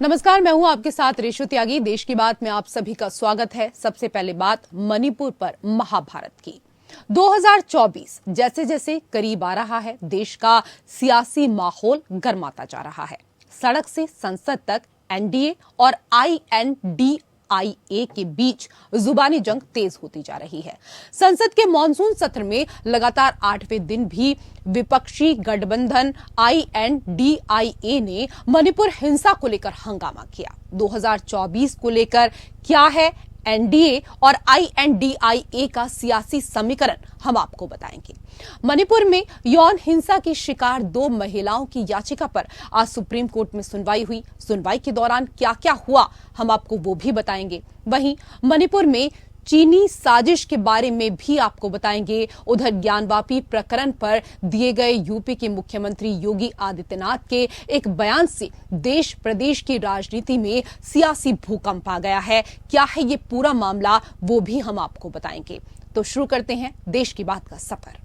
नमस्कार, मैं हूं आपके साथ रेशु त्यागी। देश की बात में आप सभी का स्वागत है। सबसे पहले बात मणिपुर पर महाभारत की। 2024 जैसे जैसे करीब आ रहा है, देश का सियासी माहौल गर्माता जा रहा है। सड़क से संसद तक एनडीए और आईएनडीआईए के बीच जुबानी जंग तेज होती जा रही है। संसद के मॉनसून सत्र में लगातार 8वें दिन भी विपक्षी गठबंधन आईएनडीआईए ने मणिपुर हिंसा को लेकर हंगामा किया। 2024 को लेकर क्या है एनडीए और आईएनडीआईए का सियासी समीकरण, हम आपको बताएंगे। मणिपुर में यौन हिंसा की शिकार 2 महिलाओं की याचिका पर आज सुप्रीम कोर्ट में सुनवाई हुई। सुनवाई के दौरान क्या क्या हुआ, हम आपको वो भी बताएंगे। वहीं मणिपुर में चीनी साजिश के बारे में भी आपको बताएंगे। उधर ज्ञानवापी प्रकरण पर दिए गए यूपी के मुख्यमंत्री योगी आदित्यनाथ के एक बयान से देश प्रदेश की राजनीति में सियासी भूकंप आ गया है। क्या है ये पूरा मामला, वो भी हम आपको बताएंगे। तो शुरू करते हैं देश की बात का सफर। –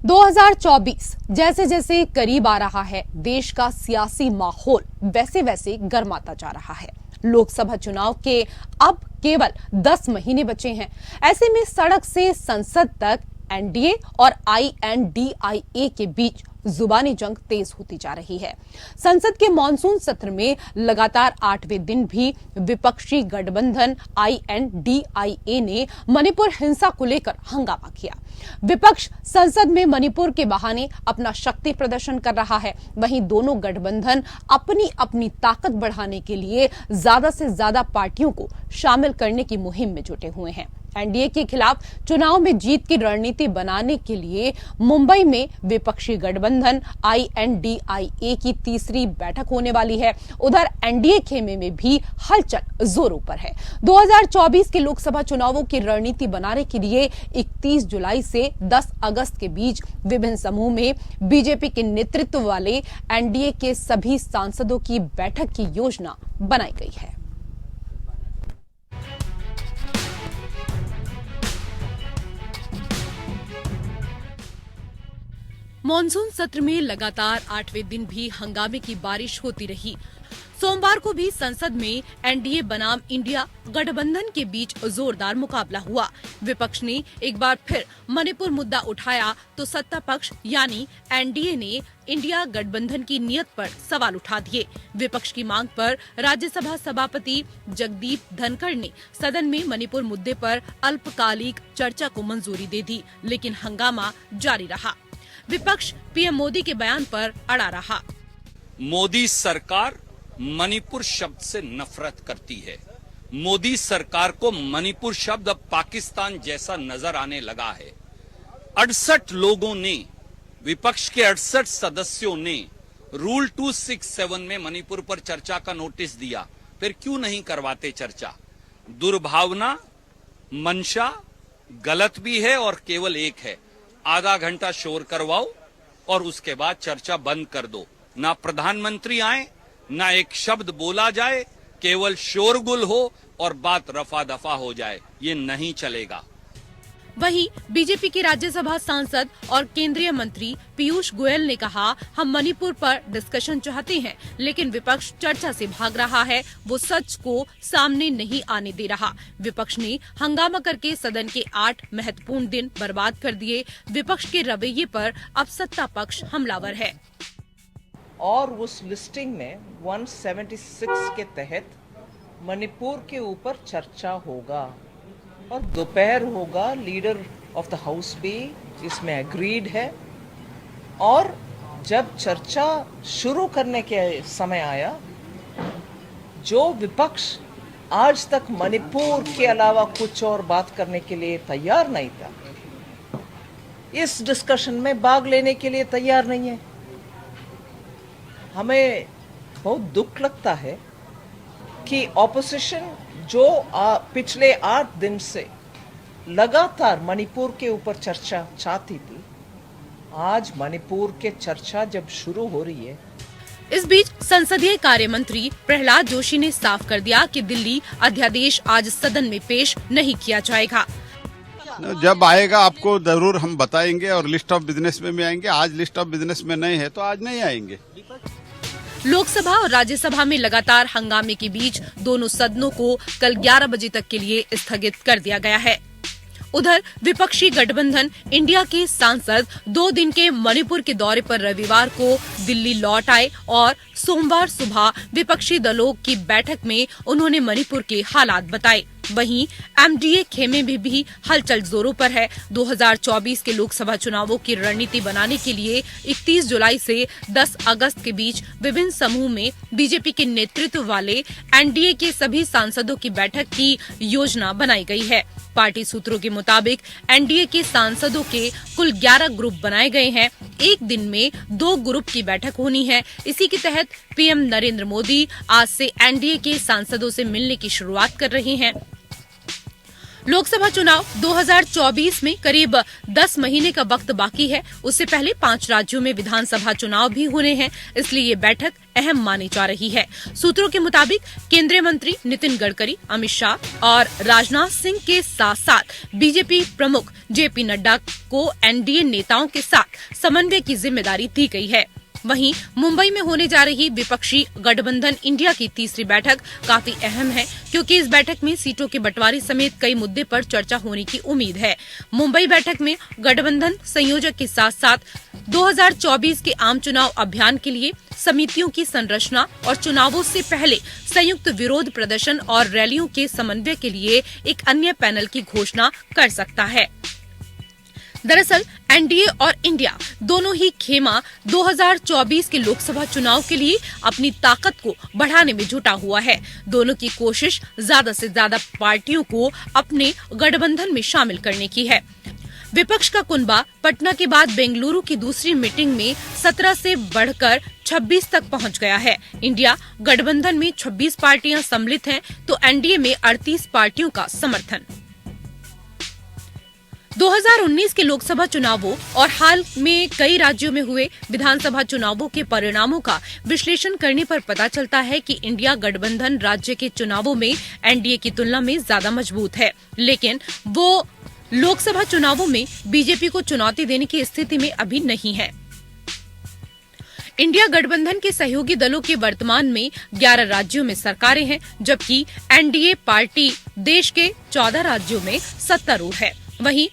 2024 जैसे जैसे करीब आ रहा है, देश का सियासी माहौल वैसे वैसे गर्माता जा रहा है। लोकसभा चुनाव के अब केवल 10 महीने बचे हैं। ऐसे में सड़क से संसद तक एनडीए और आईएनडीआईए के बीच जुबानी जंग तेज होती जा रही है। संसद के मॉनसून सत्र में लगातार 8वें दिन भी विपक्षी गठबंधन आईएनडीआईए ने मणिपुर हिंसा को लेकर हंगामा किया। विपक्ष संसद में मणिपुर के बहाने अपना शक्ति प्रदर्शन कर रहा है। वहीं दोनों गठबंधन अपनी अपनी ताकत बढ़ाने के लिए ज्यादा से ज्यादा पार्टियों को शामिल करने की मुहिम में जुटे हुए हैं। एनडीए के खिलाफ चुनाव में जीत की रणनीति बनाने के लिए मुंबई में विपक्षी गठबंधन आईएनडीआईए की तीसरी बैठक होने वाली है। उधर एनडीए खेमे में भी हलचल जोरों पर है। 2024 के लोकसभा चुनावों की रणनीति बनाने के लिए 31 जुलाई से 10 अगस्त के बीच विभिन्न समूह में बीजेपी के नेतृत्व वाले एनडीए के सभी सांसदों की बैठक की योजना बनाई गई है। मॉनसून सत्र में लगातार 8वें दिन भी हंगामे की बारिश होती रही। सोमवार को भी संसद में एनडीए बनाम इंडिया गठबंधन के बीच जोरदार मुकाबला हुआ। विपक्ष ने एक बार फिर मणिपुर मुद्दा उठाया तो सत्ता पक्ष यानी एनडीए ने इंडिया गठबंधन की नीयत पर सवाल उठा दिए। विपक्ष की मांग पर राज्यसभा सभापति जगदीप धनखड़ ने सदन में मणिपुर मुद्दे पर अल्पकालिक चर्चा को मंजूरी दे दी, लेकिन हंगामा जारी रहा। विपक्ष पीएम मोदी के बयान पर अड़ा रहा। मोदी सरकार मणिपुर शब्द से नफरत करती है। मोदी सरकार को मणिपुर शब्द अब पाकिस्तान जैसा नजर आने लगा है। 68 लोगों ने, विपक्ष के 68 सदस्यों ने रूल 267 में मणिपुर पर चर्चा का नोटिस दिया। फिर क्यों नहीं करवाते चर्चा? दुर्भावना, मंशा गलत भी है और केवल एक है, आधा घंटा शोर करवाओ और उसके बाद चर्चा बंद कर दो। ना प्रधानमंत्री आए, ना एक शब्द बोला जाए, केवल शोरगुल हो और बात रफा दफा हो जाए, ये नहीं चलेगा। वहीं बीजेपी के राज्यसभा सांसद और केंद्रीय मंत्री पीयूष गोयल ने कहा, हम मणिपुर पर डिस्कशन चाहते हैं, लेकिन विपक्ष चर्चा से भाग रहा है, वो सच को सामने नहीं आने दे रहा। विपक्ष ने हंगामा करके सदन के 8 महत्वपूर्ण दिन बर्बाद कर दिए। विपक्ष के रवैये पर अब सत्ता पक्ष हमलावर है। और उस लिस्टिंग में 176 के तहत मणिपुर के ऊपर चर्चा होगा और दोपहर होगा। लीडर ऑफ द हाउस भी इसमें एग्रीड है और जब चर्चा शुरू करने के समय आया, जो विपक्ष आज तक मणिपुर के अलावा कुछ और बात करने के लिए तैयार नहीं था, इस डिस्कशन में भाग लेने के लिए तैयार नहीं है। हमें बहुत दुख लगता है कि ऑपोजिशन जो पिछले 8 दिन से लगातार मणिपुर के ऊपर चर्चा चाहती थी, आज मणिपुर के चर्चा जब शुरू हो रही है इस बीच संसदीय कार्य मंत्री प्रहलाद जोशी ने साफ कर दिया कि दिल्ली अध्यादेश आज सदन में पेश नहीं किया जाएगा। जब आएगा आपको जरूर हम बताएंगे और लिस्ट ऑफ बिजनेस में भी आएंगे। आज लिस्ट ऑफ बिजनेस में नहीं है तो आज नहीं आएंगे। लोकसभा और राज्यसभा में लगातार हंगामे के बीच दोनों सदनों को कल 11 बजे तक के लिए स्थगित कर दिया गया है। उधर विपक्षी गठबंधन इंडिया के सांसद 2 दिन के मणिपुर के दौरे पर रविवार को दिल्ली लौट आए और सोमवार सुबह विपक्षी दलों की बैठक में उन्होंने मणिपुर के हालात बताए। वहीं एमडीए खेमे में भी हलचल जोरों पर है। 2024 के लोकसभा चुनावों की रणनीति बनाने के लिए 31 जुलाई से 10 अगस्त के बीच विभिन्न समूह में बीजेपी के नेतृत्व वाले एनडीए के सभी सांसदों की बैठक की योजना बनाई गई है। पार्टी सूत्रों के मुताबिक एनडीए के सांसदों के कुल 11 ग्रुप बनाए गए हैं। एक दिन में 2 ग्रुप की बैठक होनी है। इसी के तहत पीएम नरेंद्र मोदी आज से एनडीए के सांसदों से मिलने की शुरुआत कर रहे हैं। लोकसभा चुनाव 2024 में करीब 10 महीने का वक्त बाकी है। उससे पहले 5 राज्यों में विधानसभा चुनाव भी होने हैं, इसलिए ये बैठक अहम मानी जा रही है। सूत्रों के मुताबिक केंद्रीय मंत्री नितिन गडकरी, अमित शाह और राजनाथ सिंह के साथ साथ बीजेपी प्रमुख जेपी नड्डा को एनडीए नेताओं के साथ समन्वय की जिम्मेदारी दी गई है। वहीं मुंबई में होने जा रही विपक्षी गठबंधन इंडिया की तीसरी बैठक काफी अहम है, क्योंकि इस बैठक में सीटों के बंटवारे समेत कई मुद्दे पर चर्चा होने की उम्मीद है। मुंबई बैठक में गठबंधन संयोजक के साथ साथ 2024 के आम चुनाव अभियान के लिए समितियों की संरचना और चुनावों से पहले संयुक्त विरोध प्रदर्शन और रैलियों के समन्वय के लिए एक अन्य पैनल की घोषणा कर सकता है। दरअसल एनडीए और इंडिया दोनों ही खेमा 2024 के लोकसभा चुनाव के लिए अपनी ताकत को बढ़ाने में जुटा हुआ है। दोनों की कोशिश ज्यादा से ज्यादा पार्टियों को अपने गठबंधन में शामिल करने की है। विपक्ष का कुनबा पटना के बाद बेंगलुरु की दूसरी मीटिंग में 17 से बढ़कर 26 तक पहुंच गया है। इंडिया गठबंधन में 26 पार्टियां सम्मिलित हैं, तो एनडीए में 38 पार्टियों का समर्थन। 2019 के लोकसभा चुनावों और हाल में कई राज्यों में हुए विधानसभा चुनावों के परिणामों का विश्लेषण करने पर पता चलता है कि इंडिया गठबंधन राज्य के चुनावों में एनडीए की तुलना में ज्यादा मजबूत है, लेकिन वो लोकसभा चुनावों में बीजेपी को चुनौती देने की स्थिति में अभी नहीं है। इंडिया गठबंधन के सहयोगी दलों के वर्तमान में 11 राज्यों में सरकारें हैं, जबकि एनडीए पार्टी देश के 14 राज्यों में सत्तारूढ़ है। वहीं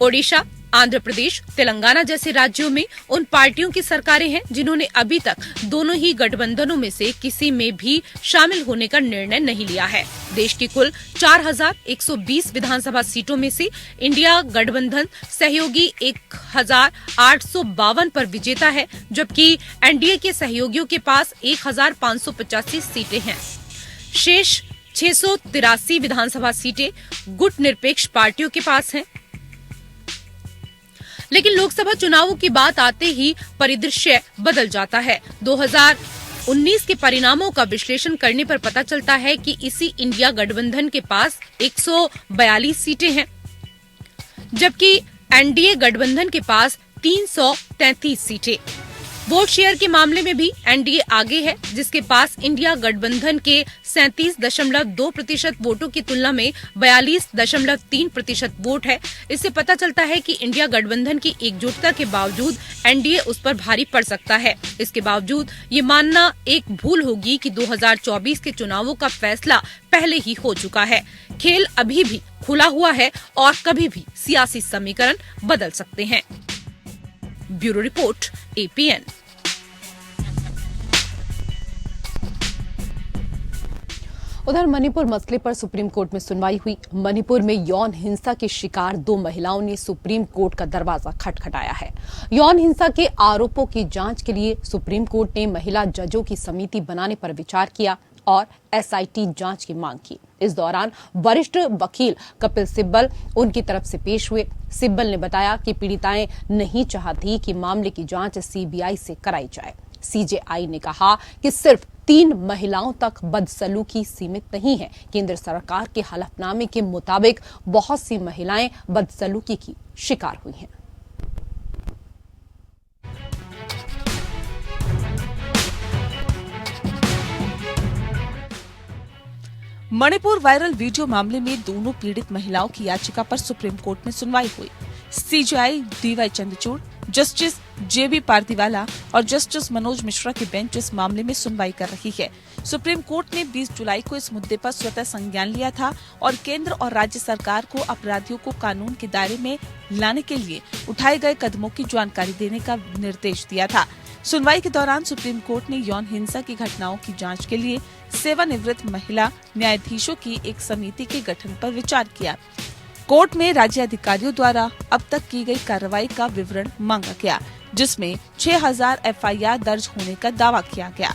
ओडिशा, आंध्र प्रदेश, तेलंगाना जैसे राज्यों में उन पार्टियों की सरकारें हैं जिन्होंने अभी तक दोनों ही गठबंधनों में से किसी में भी शामिल होने का निर्णय नहीं लिया है। देश की कुल 4120 विधानसभा सीटों में से इंडिया गठबंधन सहयोगी 1852 पर विजेता है, जबकि एनडीए के सहयोगियों के पास 1585 सीटें हैं। शेष 683 विधानसभा सीटें गुट निरपेक्ष पार्टियों के पास हैं। लेकिन लोकसभा चुनावों की बात आते ही परिदृश्य बदल जाता है। 2019 के परिणामों का विश्लेषण करने पर पता चलता है कि इसी इंडिया गठबंधन के पास 142 सीटें हैं, जबकि एनडीए गठबंधन के पास 333 सीटें। वोट शेयर के मामले में भी एनडीए आगे है, जिसके पास इंडिया गठबंधन के 37.2% वोटों की तुलना में 42.3% वोट है। इससे पता चलता है कि इंडिया गठबंधन की एकजुटता के बावजूद एनडीए उस पर भारी पड़ सकता है। इसके बावजूद ये मानना एक भूल होगी कि 2024 के चुनावों का फैसला पहले ही हो चुका है। खेल अभी भी खुला हुआ है और कभी भी सियासी समीकरण बदल सकते हैं। Bureau report, APN. उधर मणिपुर मसले पर सुप्रीम कोर्ट में सुनवाई हुई। मणिपुर में यौन हिंसा की शिकार 2 महिलाओं ने सुप्रीम कोर्ट का दरवाजा खटखटाया है। यौन हिंसा के आरोपों की जांच के लिए सुप्रीम कोर्ट ने महिला जजों की समिति बनाने पर विचार किया और एसआईटी जांच की मांग की। इस दौरान वरिष्ठ वकील कपिल सिब्बल उनकी तरफ से पेश हुए। सिब्बल ने बताया कि पीड़िताएं नहीं चाहती कि मामले की जांच सीबीआई से कराई जाए। सीजेआई ने कहा कि सिर्फ 3 महिलाओं तक बदसलूकी सीमित नहीं है। केंद्र सरकार के हलफनामे के मुताबिक बहुत सी महिलाएं बदसलूकी की शिकार हुई हैं। मणिपुर वायरल वीडियो मामले में दोनों पीड़ित महिलाओं की याचिका पर सुप्रीम कोर्ट में सुनवाई हुई। सीजेआई डीवाई चंद्रचूड़, जस्टिस जेबी पारदीवाला और जस्टिस मनोज मिश्रा की बेंच इस मामले में सुनवाई कर रही है। सुप्रीम कोर्ट ने 20 जुलाई को इस मुद्दे पर स्वतः संज्ञान लिया था और केंद्र और राज्य सरकार को अपराधियों को कानून के दायरे में लाने के लिए उठाए गए कदमों की जानकारी देने का निर्देश दिया था। सुनवाई के दौरान सुप्रीम कोर्ट ने यौन हिंसा की घटनाओं की जांच के लिए सेवानिवृत्त महिला न्यायाधीशों की एक समिति के गठन पर विचार किया। कोर्ट में राज्य अधिकारियों द्वारा अब तक की गई कार्रवाई का विवरण मांगा गया, जिसमें 6000 एफआईआर दर्ज होने का दावा किया गया।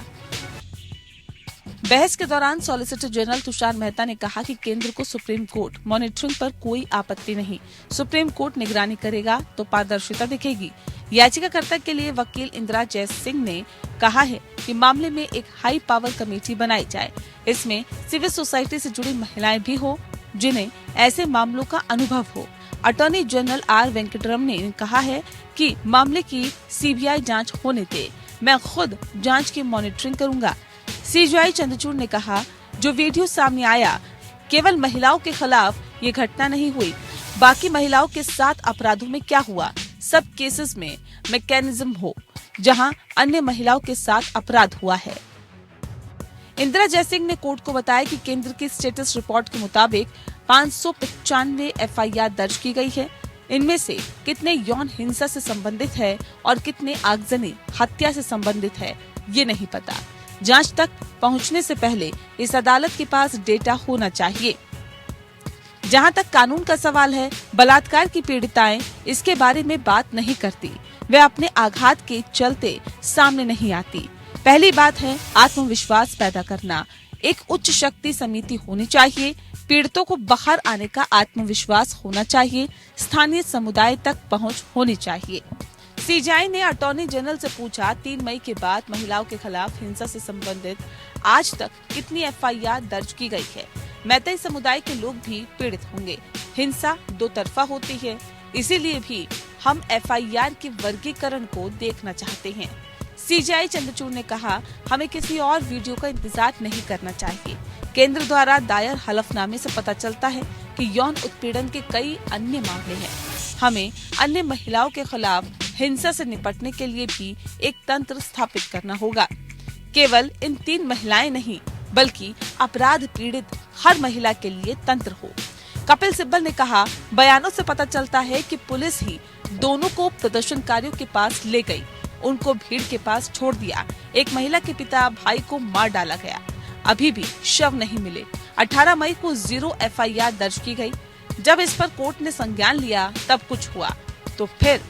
बहस के दौरान सॉलिसिटर जनरल तुषार मेहता ने कहा कि केंद्र को सुप्रीम कोर्ट मॉनिटरिंग पर कोई आपत्ति नहीं। सुप्रीम कोर्ट निगरानी करेगा तो पारदर्शिता दिखेगी। याचिकाकर्ता के लिए वकील इंदिरा जयसिंह ने कहा है कि मामले में एक हाई पावर कमेटी बनाई जाए। इसमें सिविल सोसाइटी से जुड़ी महिलाएं भी हो जिन्हें ऐसे मामलों का अनुभव हो। अटॉर्नी जनरल आर वेंकटरमण ने कहा है कि मामले की सीबीआई जांच होने दे, मैं खुद जांच की मॉनिटरिंग करूंगा। सीजेआई चंद्रचूड़ ने कहा, जो वीडियो सामने आया केवल महिलाओं के खिलाफ ये घटना नहीं हुई, बाकी महिलाओं के साथ अपराधों में क्या हुआ, सब केसेस में मैकेनिज्म हो जहां अन्य महिलाओं के साथ अपराध हुआ है। इंदिरा जयसिंह ने कोर्ट को बताया कि केंद्र की स्टेटस रिपोर्ट के मुताबिक 595 एफआईआर दर्ज की गई है। इनमें से कितने यौन हिंसा से संबंधित है और कितने आगजनी हत्या से संबंधित है, ये नहीं पता। जांच तक पहुंचने से पहले इस अदालत के पास डेटा होना चाहिए। जहां तक कानून का सवाल है, बलात्कार की पीड़िताएं इसके बारे में बात नहीं करती, वे अपने आघात के चलते सामने नहीं आती। पहली बात है आत्मविश्वास पैदा करना। एक उच्च शक्ति समिति होनी चाहिए, पीड़ितों को बाहर आने का आत्मविश्वास होना चाहिए, स्थानीय समुदाय तक पहुंच होनी चाहिए। सीजेआई ने अटॉर्नी जनरल से पूछा, 3 मई के बाद महिलाओं के खिलाफ हिंसा से संबंधित आज तक कितनी एफआईआर दर्ज की गई है। मैतेई समुदाय के लोग भी पीड़ित होंगे। हिंसा दो तरफा होती है, इसीलिए भी हम एफआईआर के वर्गीकरण को देखना चाहते हैं। सीजेआई चंद्रचूड़ ने कहा, हमें किसी और वीडियो का इंतजार नहीं करना चाहिए। केंद्र द्वारा दायर हलफनामे से पता चलता है कि यौन उत्पीड़न के कई अन्य मामले हैं। हमें अन्य महिलाओं के खिलाफ हिंसा से निपटने के लिए भी एक तंत्र स्थापित करना होगा। केवल इन 3 महिलाएं नहीं, बल्कि अपराध पीड़ित हर महिला के लिए तंत्र हो। कपिल सिब्बल ने कहा, बयानों से पता चलता है कि पुलिस ही दोनों को प्रदर्शनकारियों के पास ले गई, उनको भीड़ के पास छोड़ दिया। एक महिला के पिता भाई को मार डाला गया, अभी भी शव नहीं मिले। 18 मई को 0 एफआईआर दर्ज की गई। जब इस पर कोर्ट ने संज्ञान लिया तब कुछ हुआ, तो फिर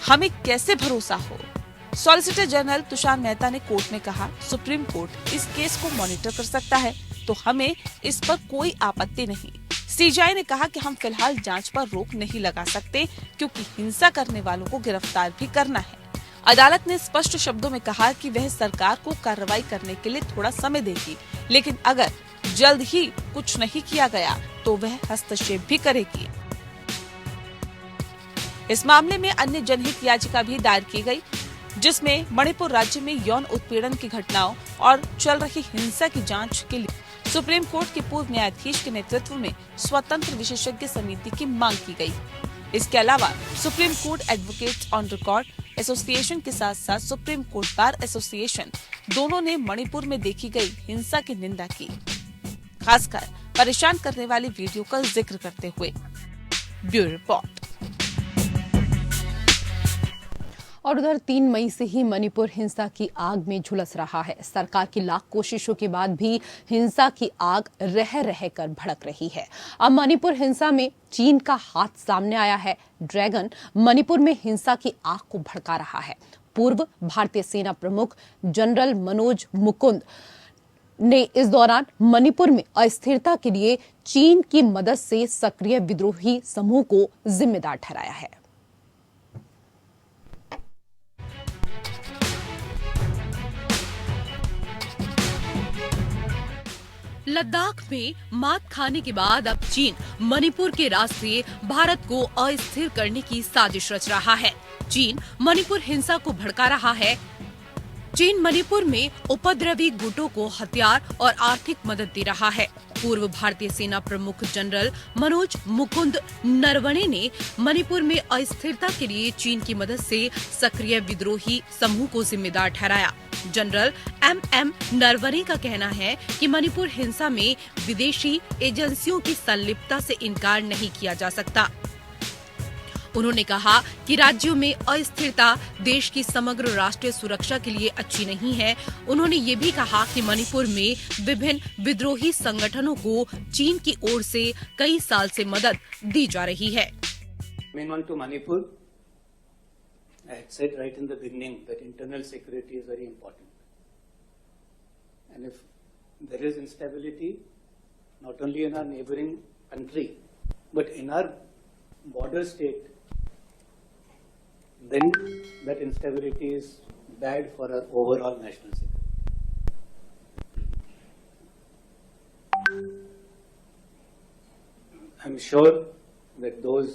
हमें कैसे भरोसा हो। सॉलिसिटर जनरल तुषार मेहता ने कोर्ट में कहा, सुप्रीम कोर्ट इस केस को मॉनिटर कर सकता है, तो हमें इस पर कोई आपत्ति नहीं। सीजेआई ने कहा कि हम फिलहाल जांच पर रोक नहीं लगा सकते, क्योंकि हिंसा करने वालों को गिरफ्तार भी करना है। अदालत ने स्पष्ट शब्दों में कहा कि वह सरकार को कार्रवाई करने के लिए थोड़ा समय देगी, लेकिन अगर जल्द ही कुछ नहीं किया गया तो वह हस्तक्षेप भी करेगी। इस मामले में अन्य जनहित याचिका भी दायर की गई, जिसमें मणिपुर राज्य में यौन उत्पीड़न की घटनाओं और चल रही हिंसा की जांच के लिए सुप्रीम कोर्ट के पूर्व न्यायाधीश के नेतृत्व में स्वतंत्र विशेषज्ञ समिति की मांग की गई। इसके अलावा supreme court advocates on record association के साथ साथ सुप्रीम कोर्ट बार एसोसिएशन दोनों ने मणिपुर में देखी गई हिंसा की निंदा की, खासकर परेशान करने वाली वीडियो का जिक्र करते हुए। Bureau report. और उधर 3 मई से ही मणिपुर हिंसा की आग में झुलस रहा है। सरकार की लाख कोशिशों के बाद भी हिंसा की आग रह रहकर भड़क रही है। अब मणिपुर हिंसा में चीन का हाथ सामने आया है। ड्रैगन मणिपुर में हिंसा की आग को भड़का रहा है। पूर्व भारतीय सेना प्रमुख जनरल मनोज मुकुंद ने इस दौरान मणिपुर में अस्थिरता के लिए चीन की मदद से सक्रिय विद्रोही समूह को जिम्मेदार ठहराया है। लद्दाख में मात खाने के बाद अब चीन मणिपुर के रास्ते भारत को अस्थिर करने की साजिश रच रहा है। चीन मणिपुर हिंसा को भड़का रहा है। चीन मणिपुर में उपद्रवी गुटों को हथियार और आर्थिक मदद दे रहा है। पूर्व भारतीय सेना प्रमुख जनरल मनोज मुकुंद नरवणे ने मणिपुर में अस्थिरता के लिए चीन की मदद से सक्रिय विद्रोही समूह को जिम्मेदार ठहराया। जनरल एम नरवणे का कहना है कि मणिपुर हिंसा में विदेशी एजेंसियों की संलिप्तता से इनकार नहीं किया जा सकता। उन्होंने कहा कि राज्यों में अस्थिरता देश की समग्र राष्ट्रीय सुरक्षा के लिए अच्छी नहीं है। उन्होंने ये भी कहा कि मणिपुर में विभिन्न विद्रोही संगठनों को चीन की ओर से कई साल से मदद दी जा रही है। Meanwhile, to Manipur, I had said right in the beginning that internal security is very important. And if there is instability, not only in our neighboring country, but in our border state, then that instability is bad for our overall national security. I'm sure that those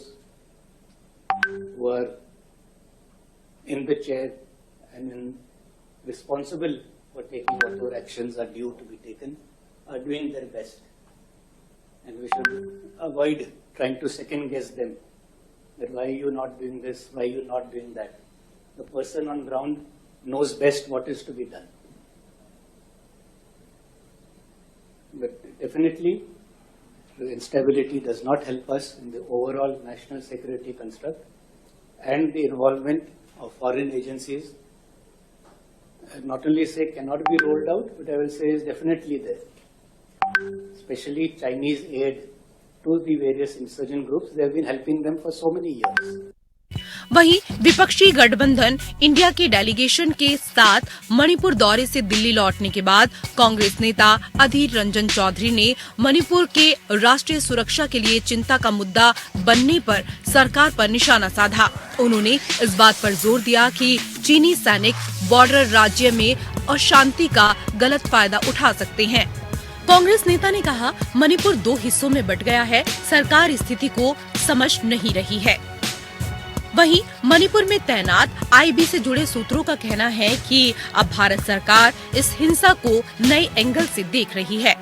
who are in the chair and responsible for taking whatever actions are due to be taken are doing their best. And we should avoid trying to second guess them. That why are you not doing this, why are you not doing that? The person on ground knows best what is to be done. But definitely, the instability does not help us in the overall national security construct, and the involvement of foreign agencies, not only say cannot be rolled out, but I will say is definitely there. Especially Chinese aid to the various insurgent groups, they have been helping them for so many years. वहीं विपक्षी गठबंधन India के delegation के साथ मणिपुर दौरे से दिल्ली लौटने के बाद कांग्रेस नेता अधीर रंजन चौधरी ने मणिपुर के राष्ट्रीय सुरक्षा के लिए चिंता का मुद्दा बनने पर सरकार पर निशाना साधा। उन्होंने इस बात पर जोर दिया कि चीनी सैनिक बॉर्डर राज्य में अशांति का गलत फायदा उठा सकते हैं। कांग्रेस नेता ने कहा, मणिपुर 2 हिस्सों में बंट गया है, सरकार स्थिति को समझ नहीं रही है। वहीं मणिपुर में तैनात आईबी से जुड़े सूत्रों का कहना है कि अब भारत सरकार इस हिंसा को नए एंगल से देख रही है।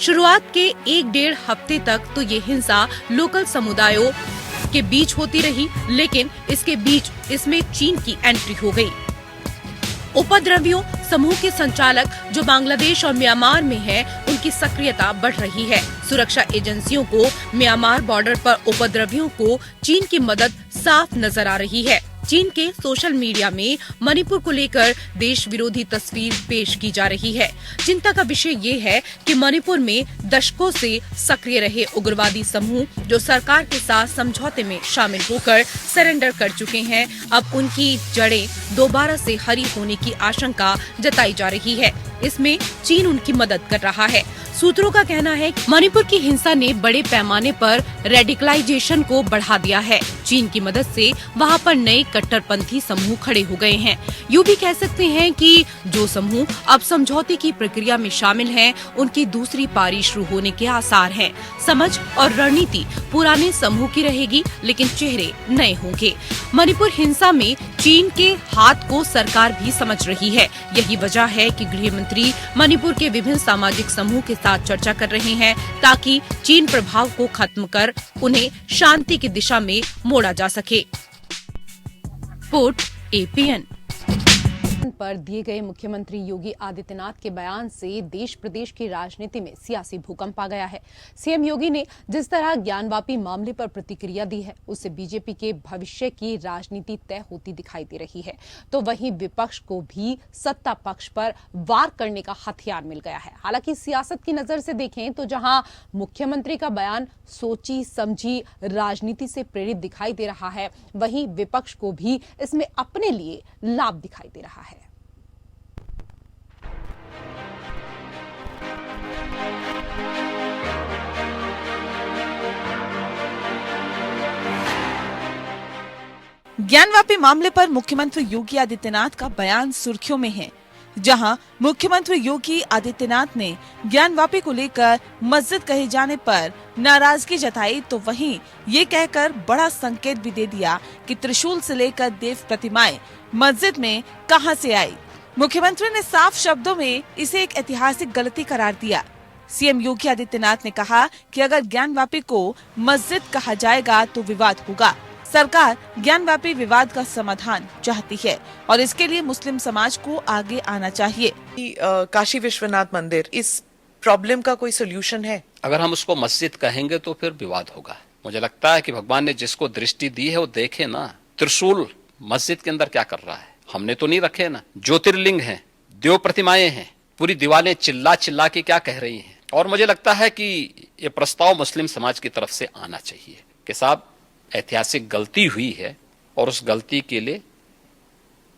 शुरुआत के 1-1.5 हफ्ते तक तो ये हिंसा लोकल समुदायों के बीच होती रही, लेकिन इसके बीच इसमें चीन की एंट्री हो गई। उपद्रवियों समूह के संचालक जो बांग्लादेश और म्यांमार में हैं, उनकी सक्रियता बढ़ रही है। सुरक्षा एजेंसियों को म्यांमार बॉर्डर पर उपद्रवियों को चीन की मदद साफ नजर आ रही है। चीन के सोशल मीडिया में मणिपुर को लेकर देश विरोधी तस्वीर पेश की जा रही है। चिंता का विषय ये है कि मणिपुर में दशकों से सक्रिय रहे उग्रवादी समूह जो सरकार के साथ समझौते में शामिल होकर सरेंडर कर चुके हैं, अब उनकी जड़ें दोबारा से हरी होने की आशंका जताई जा रही है। इसमें चीन उनकी मदद कर रहा है। सूत्रों का कहना है कि मणिपुर की हिंसा ने बड़े पैमाने पर रेडिकलाइजेशन को बढ़ा दिया है। चीन की मदद से वहां पर नए कट्टरपंथी समूह खड़े हो गए हैं। यूं भी कह सकते हैं कि जो समूह अब समझौते की प्रक्रिया में शामिल हैं, उनकी दूसरी पारी शुरू होने के आसार हैं। समझ और रणनीति पुराने समूह की रहेगी, लेकिन चेहरे नए होंगे। मणिपुर हिंसा में चीन के हाथ को सरकार भी समझ रही है। यही वजह है कि गृह मंत्री मणिपुर के विभिन्न सामाजिक समूह के साथ चर्चा कर रहे हैं, ताकि चीन प्रभाव को खत्म कर उन्हें शांति की दिशा में मोड़ा जा सके। Report APN. पर दिए गए मुख्यमंत्री योगी आदित्यनाथ के बयान से देश प्रदेश की राजनीति में सियासी भूकंप आ गया है। सीएम योगी ने जिस तरह ज्ञानवापी मामले पर प्रतिक्रिया दी है, उससे बीजेपी के भविष्य की राजनीति तय होती दिखाई दे रही है। तो वहीं विपक्ष को भी सत्ता पक्ष पर वार करने का हथियार मिल गया है। हालांकि सियासत की नजर से देखें तो जहां मुख्यमंत्री का बयान सोची समझी राजनीति से प्रेरित दिखाई दे रहा है, वहीं विपक्ष को भी इसमें अपने लिए लाभ दिखाई दे रहा है। ज्ञानवापी मामले पर मुख्यमंत्री योगी आदित्यनाथ का बयान सुर्खियों में है। जहां मुख्यमंत्री योगी आदित्यनाथ ने ज्ञानवापी को लेकर मस्जिद कहे जाने पर नाराजगी जताई, तो वहीं ये कहकर बड़ा संकेत भी दे दिया कि त्रिशूल से लेकर देव प्रतिमाएं मस्जिद में कहां से आई। मुख्यमंत्री ने साफ शब्दों में इसे एक ऐतिहासिक गलती करार दिया। सीएम योगी आदित्यनाथ ने कहा कि अगर ज्ञानवापी को मस्जिद कहा जाएगा तो विवाद होगा। सरकार ज्ञानवापी विवाद का समाधान चाहती है और इसके लिए मुस्लिम समाज को आगे आना चाहिए। काशी विश्वनाथ मंदिर इस प्रॉब्लम का कोई सोल्यूशन है? अगर हम उसको मस्जिद कहेंगे तो फिर विवाद होगा। मुझे लगता है कि भगवान ने जिसको दृष्टि दी है वो देखे ना, त्रिशूल मस्जिद के अंदर क्या कर रहा है, हमने तो नहीं रखे ना। ज्योतिर्लिंग हैं, देव प्रतिमाएं हैं, पूरी दीवारें चिल्ला चिल्ला के क्या कह रही हैं। और मुझे लगता है कि ये प्रस्ताव मुस्लिम समाज की तरफ से आना चाहिए कि साहब ऐतिहासिक गलती हुई है और उस गलती के लिए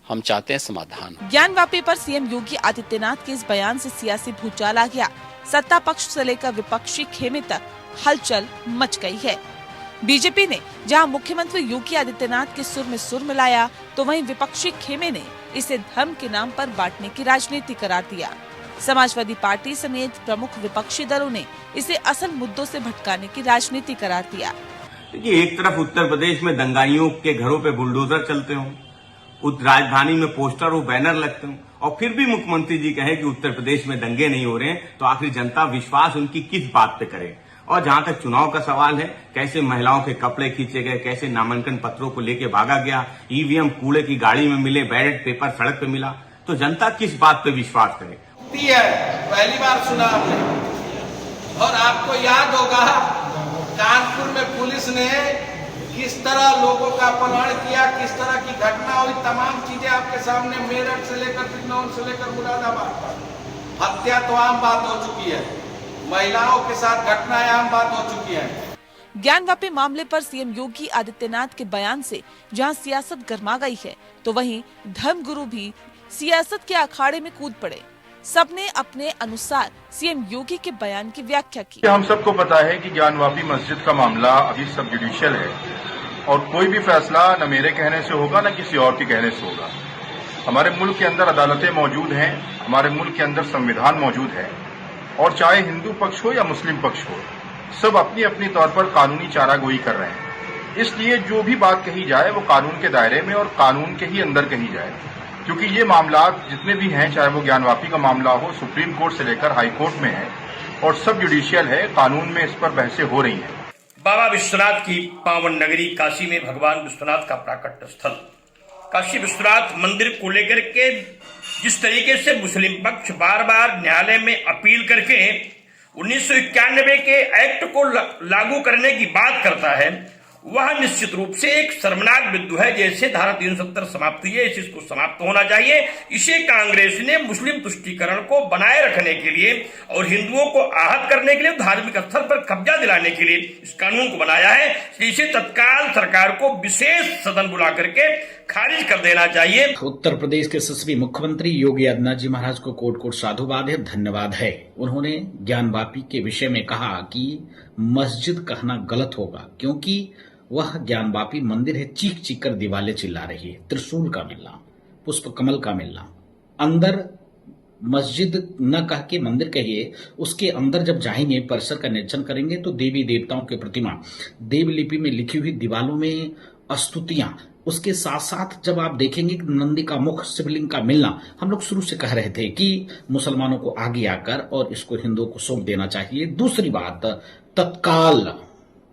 हम चाहते हैं समाधान। ज्ञानवापी पर सीएम योगी आदित्यनाथ के इस बयान से सियासी भूचाल आ गया। सत्ता पक्ष से लेकर विपक्षी खेमे तक हलचल मच गई है। बीजेपी ने जहां मुख्यमंत्री योगी आदित्यनाथ के सुर में सुर मिलाया, तो वहीं विपक्षी खेमे ने इसे धर्म के नाम पर बांटने की राजनीति करार दिया। समाजवादी पार्टी समेत प्रमुख विपक्षी दलों ने इसे असल मुद्दों से भटकाने की राजनीति करार दिया। देखिए, एक तरफ उत्तर प्रदेश में दंगाइयों के घरों पे बुलडोजर चलते हों, राजधानी में पोस्टर और बैनर लगते हों, और फिर भी मुख्यमंत्री जी कहे कि उत्तर प्रदेश में दंगे नहीं हो रहे हैं, तो आखिर जनता विश्वास उनकी किस बात पे करे। और जहां तक चुनाव का सवाल है, कैसे महिलाओं के कपड़े खींचे गए, कैसे नामांकन पत्रों को लेके भागा गया, ईवीएम कूड़े की गाड़ी में मिले, बैलेट पेपर सड़क पे मिला, तो जनता किस बात पे विश्वास करे। पहली बार सुना हमने। और आपको याद होगा कानपुर में पुलिस ने किस तरह लोगों का अपहरण किया, किस तरह की घटना हुई, तमाम चीजें आपके सामने, मेरठ से लेकर बिजनौर से लेकर मुरादाबाद तक। हत्या तो आम बात हो चुकी है, महिलाओं के साथ घटनाएं आम बात हो चुकी है। ज्ञानवापी मामले पर सीएम योगी आदित्यनाथ के बयान से जहां सियासत गर्मा गई है, तो वहीं धर्मगुरु भी सियासत के अखाड़े में कूद पड़े। सबने अपने अनुसार सीएम योगी के बयान की व्याख्या की। हम सबको पता है कि ज्ञानवापी मस्जिद का मामला अभी सब जुडिशियल है और कोई भी फैसला न मेरे कहने से होगा न किसी और के कहने से होगा। हमारे मुल्क के अंदर अदालतें मौजूद हैं, हमारे मुल्क के अंदर संविधान मौजूद है, और चाहे हिंदू पक्ष हो या मुस्लिम पक्ष हो, सब अपनी अपनी तौर पर कानूनी चारागोई कर रहे हैं। इसलिए जो भी बात कही जाए वो कानून के दायरे में और कानून के ही अंदर कही जाए, क्योंकि ये मामला जितने भी हैं, चाहे वो ज्ञानवापी का मामला हो, सुप्रीम कोर्ट से लेकर हाई कोर्ट में है और सब जुडिशियल है, कानून में इस पर बहसें हो रही हैं। बाबा विश्वनाथ की पावन नगरी काशी में भगवान विश्वनाथ का प्राकट्य स्थल काशी विश्वनाथ मंदिर को लेकर के जिस तरीके से मुस्लिम पक्ष बार बार न्यायालय में अपील करके 1991 के एक्ट को लागू करने की बात करता है, वह निश्चित रूप से एक शर्मनाक बिंदु है। जैसे धारा 370 समाप्त हुई है, इस चीज को समाप्त होना चाहिए। इसे कांग्रेस ने मुस्लिम तुष्टीकरण को बनाए रखने के लिए और हिंदुओं को आहत करने के लिए, धार्मिक स्थल पर कब्जा दिलाने के लिए इस कानून को बनाया है। इसे तत्काल सरकार को विशेष सदन बुला करके खारिज कर देना चाहिए। उत्तर प्रदेश के यशस्वी मुख्यमंत्री योगी आदित्यनाथ जी महाराज को कोट कोट साधुवाद है, धन्यवाद है। उन्होंने ज्ञानवापी के विषय में कहा कि मस्जिद कहना गलत होगा, क्योंकि वह ज्ञानवापी मंदिर है। चीख चीख कर दीवारें चिल्ला रही है, त्रिशूल का मिलना, पुष्प कमल का मिलना, अंदर मस्जिद न कह के मंदिर कहिए, उसके अंदर जब जाएंगे, परिसर का निरीक्षण करेंगे, तो देवी देवताओं की प्रतिमा, देवलिपि में लिखी हुई दीवारों में स्तुतियां, उसके साथ साथ जब आप देखेंगे कि नंदी का मुख, शिवलिंग का मिलना, हम लोग शुरू से कह रहे थे कि मुसलमानों को आगे आकर और इसको हिंदुओं को सौंप देना चाहिए। दूसरी बात, तत्काल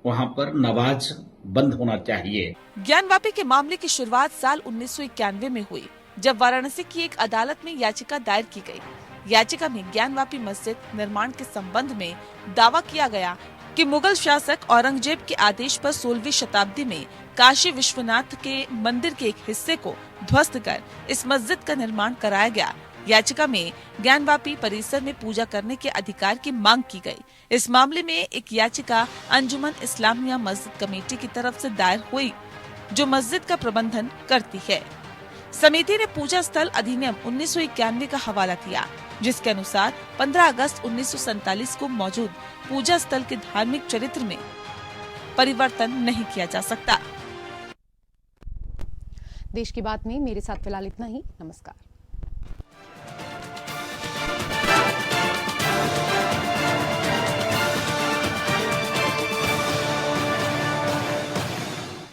वहां पर नमाज बंद होना चाहिए। ज्ञानवापी के मामले की शुरुआत साल 1991 में हुई, जब वाराणसी की एक अदालत में याचिका दायर की गई। याचिका में ज्ञानवापी मस्जिद निर्माण के संबंध में दावा किया गया कि मुगल शासक औरंगजेब के आदेश पर 16वीं शताब्दी में काशी विश्वनाथ के मंदिर के एक हिस्से को ध्वस्त कर इस मस्जिद का निर्माण कराया गया। याचिका में ज्ञानवापी परिसर में पूजा करने के अधिकार की मांग की गई। इस मामले में एक याचिका अंजुमन इस्लामिया मस्जिद कमेटी की तरफ से दायर हुई, जो मस्जिद का प्रबंधन करती है। समिति ने पूजा स्थल अधिनियम 1991 का हवाला दिया, जिसके अनुसार 15 अगस्त 1947 को मौजूद पूजा स्थल के धार्मिक चरित्र में परिवर्तन नहीं किया जा सकता। देश की बात में मेरे साथ फिलहाल इतना ही। नमस्कार।